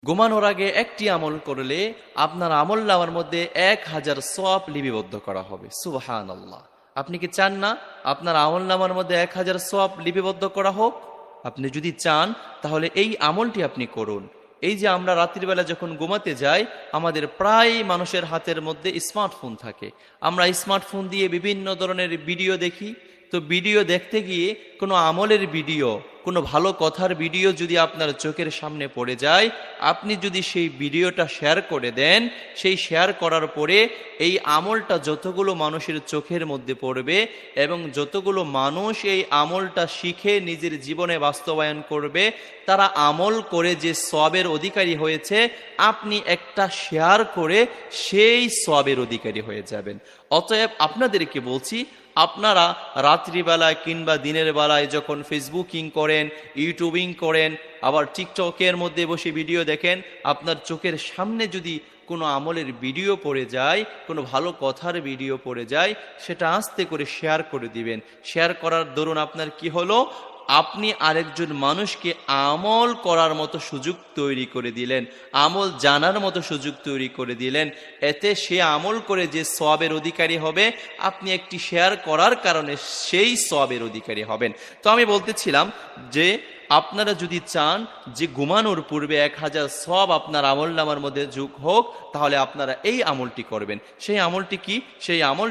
ঘুমানোর আগে একটি আমল করলে আপনার আমলনামার মধ্যে 1000 সওয়াব লিপিবদ্ধ করা হবে। সুবহানাল্লাহ। আপনি কি চান না আপনার আমলনামার মধ্যে 1000 সওয়াব লিপিবদ্ধ করা হোক? আপনি যদি চান তাহলে এই আমলটি আপনি করুন। এই যে আমরা রাত্রিবেলা যখন ঘুমাতে যাই, আমাদের প্রায় মানুষের হাতের মধ্যে স্মার্টফোন থাকে। আমরা স্মার্টফোন দিয়ে বিভিন্ন ধরনের ভিডিও দেখি। তো ভিডিও দেখতে গিয়ে কোনো আমলের ভিডিও, কোনো ভালো কথার ভিডিও যদি আপনার চোখের সামনে পড়ে যায়, আপনি যদি সেই ভিডিওটা শেয়ার করে দেন, সেই শেয়ার করার পরে এই আমলটা যতগুলো মানুষের চোখের মধ্যে পড়বে এবং যতগুলো মানুষ এই আমলটা শিখে নিজের জীবনে বাস্তবায়ন করবে, তারা আমল করে যে সওয়াবের অধিকারী হয়েছে, আপনি একটা শেয়ার করে সেই সওয়াবের অধিকারী হয়ে যাবেন। অতএব আপনাদেরকে বলছি, আপনারা রাত্রিবেলায় কিংবা দিনের বেলায় যখন ফেসবুকিং করেন, ইউটিউবিং করেন, আবার টিকটকের মধ্যে বসে ভিডিও দেখেন, আপনার চোখের সামনে যদি কোনো আমলের ভিডিও পড়ে যায়, কোনো ভালো কথার ভিডিও পড়ে যায়, সেটা আস্তে করে শেয়ার করে দিবেন। শেয়ার করার দরুন আপনার কি হলো? আপনি আরেকজন মানুষকে আমল করার মতো সুযোগ তৈরি করে দিলেন, আমল জানার মতো সুযোগ তৈরি করে দিলেন। এতে সে আমল করে যে সওয়াবের অধিকারী হবে, আপনি একটি শেয়ার করার কারণে সেই সওয়াবের অধিকারী হবেন। তো আমি বলতেছিলাম যে আপনারা যদি চান যে ঘুমানোর পূর্বে 1000 সওয়াব আপনার আমলনামার মধ্যে যোগ হোক, তাহলে আপনারা এই আমলটি করবেন। সেই আমলটি কি? সেই আমল